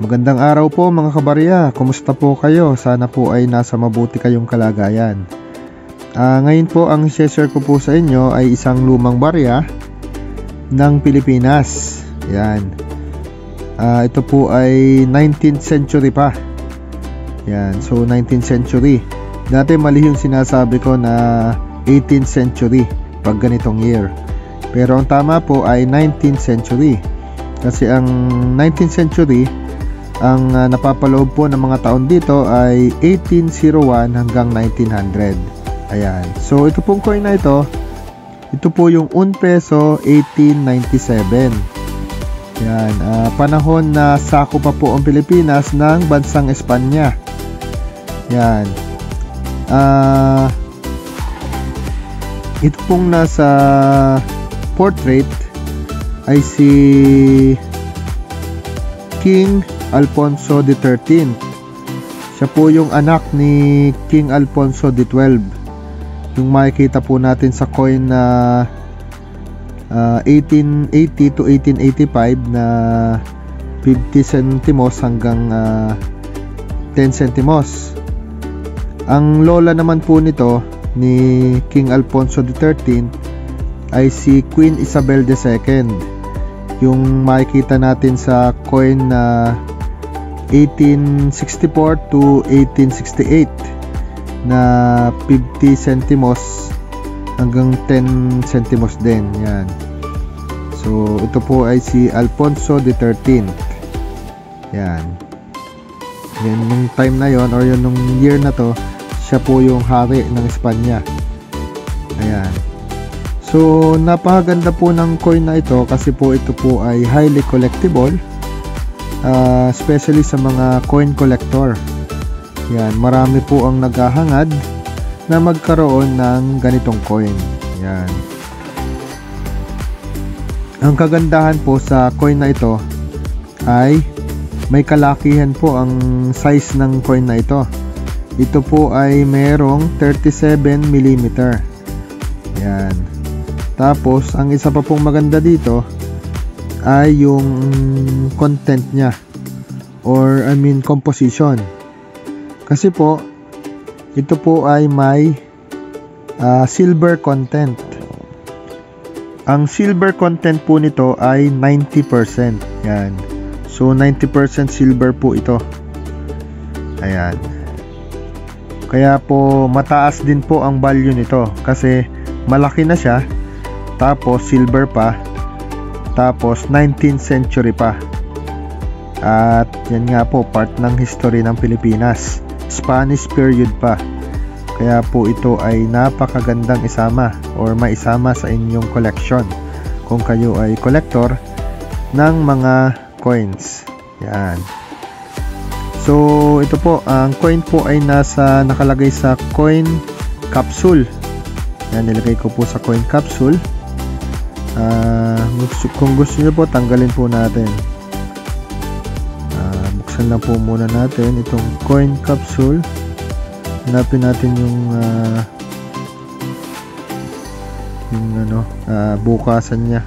Magandang araw po mga kabarya, kumusta po kayo? Sana po ay nasa mabuti kayong kalagayan. Ngayon po ang share ko po sa inyo ay isang lumang barya ng Pilipinas. Yan. Ito po ay 19th century pa. Yan, so 19th century. Dati mali yung sinasabi ko na 18th century pag ganitong year. Pero ang tama po ay 19th century. Kasi ang 19th century, ang napapaloob po ng mga taon dito ay 1801 hanggang 1900. Ayan. So ito pong coin na ito po yung 1 peso 1897. Yan. Panahon na sako pa po ang Pilipinas ng bansang Espanya. Yan. Ito pong nasa portrait ay si King Alfonso XIII. Siya po yung anak ni King Alfonso XII. Yung makikita po natin sa coin na 1880 to 1885 na 50 centimos hanggang 10 centimos. Ang lola naman po nito ni King Alfonso XIII ay si Queen Isabel II. Yung makikita natin sa coin na 1864 to 1868 na 50 centimos hanggang 10 centimos din. Yan. So ito po ay si Alfonso XIII. Yan. Yan yung time na yon or yung year na to, siya po yung hari ng Espanya. Ayan. So napakaganda po ng coin na ito kasi po ito po ay highly collectible. Especially sa mga coin collector. Yan, marami po ang naghahangad na magkaroon ng ganitong coin. Yan. Ang kagandahan po sa coin na ito ay may kalakihan po ang size ng coin na ito. Ito po ay merong 37 mm. Yan. Tapos ang isa pa pong maganda dito ay yung content niya or composition. Kasi po ito po ay may silver content. Ang silver content po nito ay 90%. Yan. So 90% silver po ito. Ayan. Kaya po mataas din po ang value nito kasi malaki na siya, tapos silver pa, tapos 19th century pa. At yan nga po, part ng history ng Pilipinas, Spanish period pa. Kaya po ito ay napakagandang isama or maisama sa inyong collection kung kayo ay collector ng mga coins. Yan. So ito po, ang coin po ay nakalagay sa coin capsule. Yan, nilagay ko po sa coin capsule. Kung gusto nyo po, tanggalin po natin. Buksan lang po muna natin itong coin capsule. Hanapin natin yung bukasan niya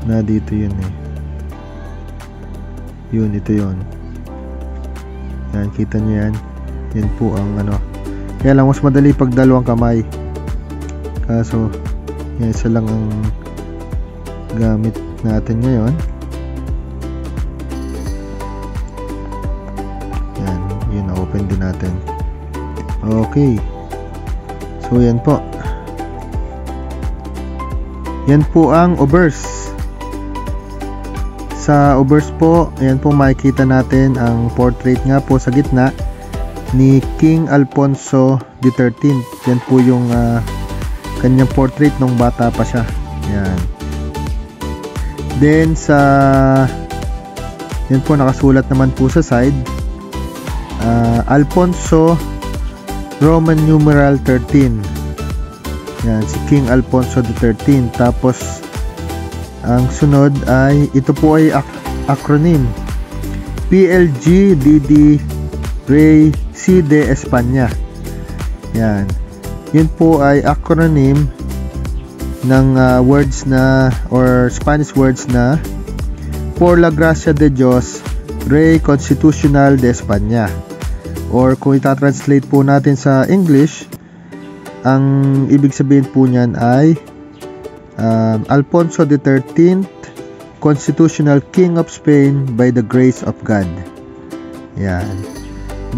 na dito. Yun yun, ito yun. Yan, kita nyo yan. Yan po ang kaya lang mas madali pag dalawang kamay. Kaso yan, isa lang ang gamit natin ngayon. Yan, yun, open din natin. Okay. So yan po. Yan po ang obverse. Sa obverse po, ayan po makikita natin ang portrait nga po sa gitna ni King Alfonso XIII. Yan po yung kanyang portrait nung bata pa siya. Yan. Then yan po nakasulat naman po sa side, Alfonso Roman numeral 13. Yan, si King Alfonso XIII. Tapos ang sunod ay, ito po ay acronym PLGDD Rey C de España. Yan. Yun po ay acronym ng words na or Spanish words na por la gracia de Dios Rey Constitucional de España. Or kung itatranslate po natin sa English, ang ibig sabihin po niyan ay Alfonso XIII, Constitutional King of Spain by the grace of God. Yan.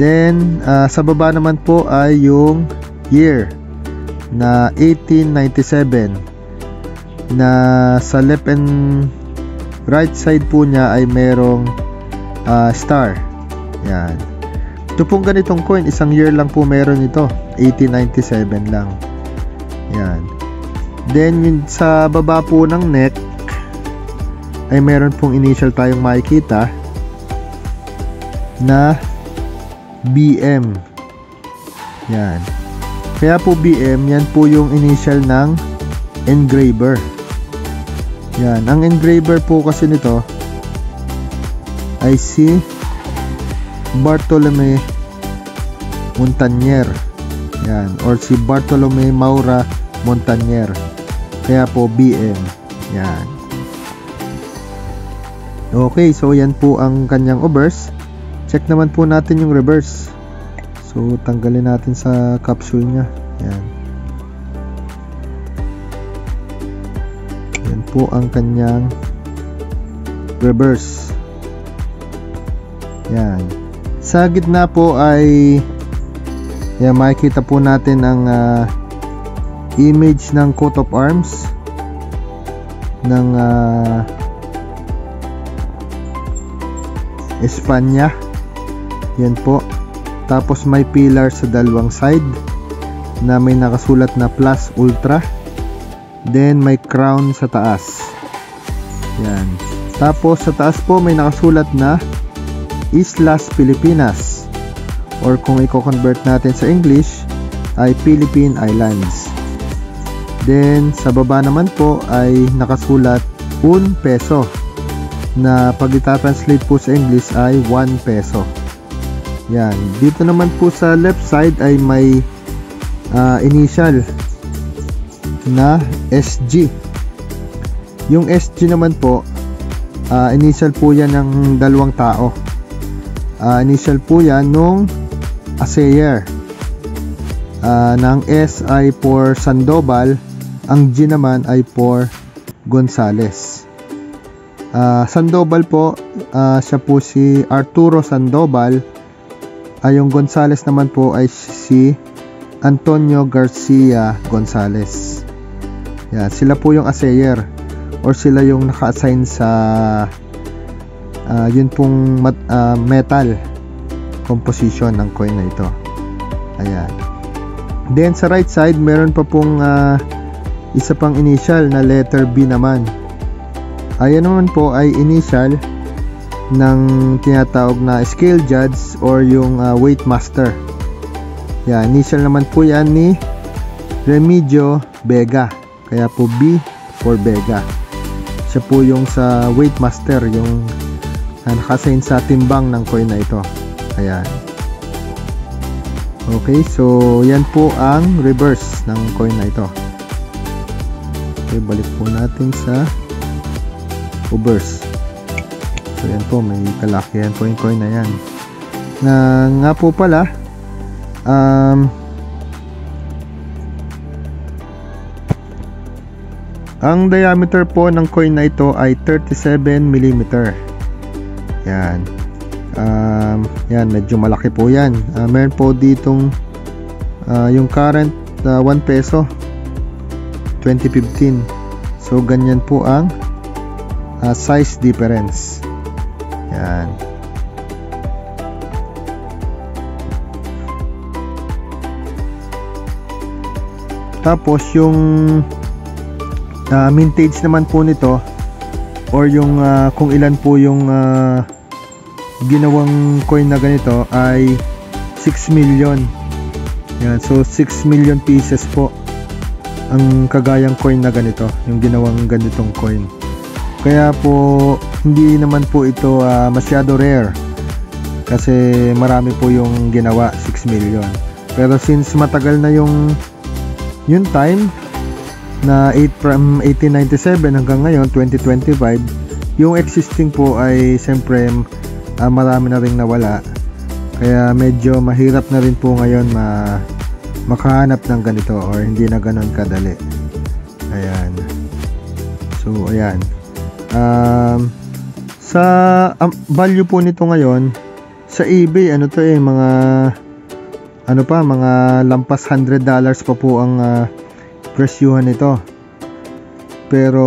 Then, sa baba naman po ay yung year na 1897, na sa left and right side po niya ay merong star. Yan. Ito pong ganitong coin, isang year lang po meron ito, 1897 lang. Yan. Then yun, sa baba po ng neck ay meron pong initial tayong makikita na BM. Yan. Kaya po BM, yan po yung initial ng engraver. Yan. Ang engraver po kasi nito ay si Bartolome Montagnier. Yan. Or si Bartolome Maura Montagnier. Kaya po BM. Yan. Okay, so yan po ang kanyang obverse. Check naman po natin yung reverse. So tanggalin natin sa capsule nya. Yan. Yan po ang kanyang reverse. Yan. Sa gitna po ay yan, makikita po natin ang image ng coat of arms ng Espanya. Yan po. Tapos may pillar sa dalawang side na may nakasulat na plus ultra. Then may crown sa taas. Yan. Tapos sa taas po may nakasulat na Islas Pilipinas, or kung i-convert natin sa English ay Philippine Islands. Then sa baba naman po ay nakasulat 1 peso, na pag itatranslate po sa English ay 1 peso. Yan. Dito naman po sa left side ay may initial na SG. Yung SG naman po, initial po yan ng dalawang tao. Initial po yan nung Asayer. Ng S ay for Sandoval, ang G naman ay for Gonzales. Sandoval po, siya po si Arturo Sandoval. Yung Gonzales naman po ay si Antonio Garcia Gonzales. Yan, sila po yung Asayer, or sila yung naka-assign sa yun pong metal composition ng coin na ito. Ayan. Then sa right side meron pa pong isa pang initial na letter B naman. Ayan naman po ay initial ng tinatawag na scale judge or yung weight master. Yan, initial naman po yan ni Remigio Vega. Kaya po B for Vega. Siya po yung sa weight master, yung nakasign sa timbang ng coin na ito. Ayan. Okay, so yan po ang reverse ng coin na ito. Okay, balik po natin sa obverse. So yan po, may kalakihan po yung coin na yan. Nga po pala, ang diameter po ng coin na ito ay 37 mm. Yan. Yan, medyo malaki po yan. Meron po ditong yung current 1 peso 2015. So ganyan po ang size difference. Yan. Tapos yung mintage naman po nito, or yung kung ilan po yung ginawang coin na ganito ay 6 million. Yan, so 6 million pieces po ang kagayang coin na ganito, yung ginawang ganitong coin. Kaya po hindi naman po ito masyado rare, kasi marami po yung ginawa, 6 million. Pero since matagal na yung time na from 1897 hanggang ngayon 2025, yung existing po ay siyempre marami na rin nawala. Kaya medyo mahirap na rin po ngayon makahanap ng ganito, or hindi na ganon kadali. Ayan. So ayan. Sa value po nito ngayon sa eBay, ano to mga mga lampas $100 pa po ang presyuhan nito. Pero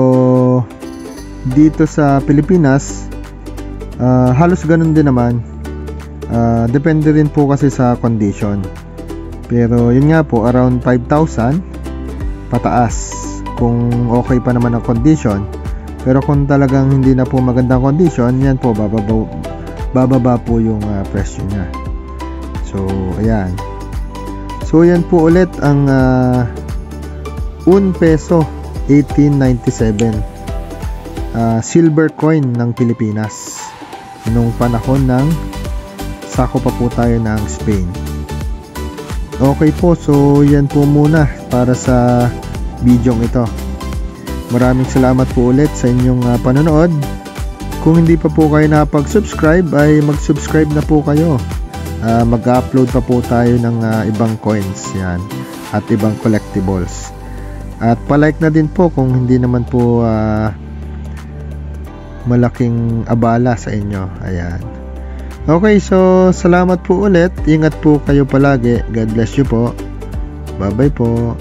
dito sa Pilipinas, halos ganun din naman. Depende rin po kasi sa condition. Pero yun nga po, around 5,000 pataas kung okay pa naman ang condition. Pero kung talagang hindi na po magandang condition, yan po bababa po yung presyo niya. So ayan. So yan po ulit ang 1 peso 1897 silver coin ng Pilipinas nung panahon ng sako pa po tayo ng Spain. Okay po, so yan po muna para sa video ito. Maraming salamat po ulit sa inyong panonood. Kung hindi pa po kayo nakapag-subscribe, ay mag-subscribe na po kayo. Mag-upload pa po tayo ng ibang coins yan, at ibang collectibles. At palike na din po kung hindi naman po malaking abala sa inyo. Ayan. Okay, so salamat po ulit. Ingat po kayo palagi. God bless you po. Bye bye po.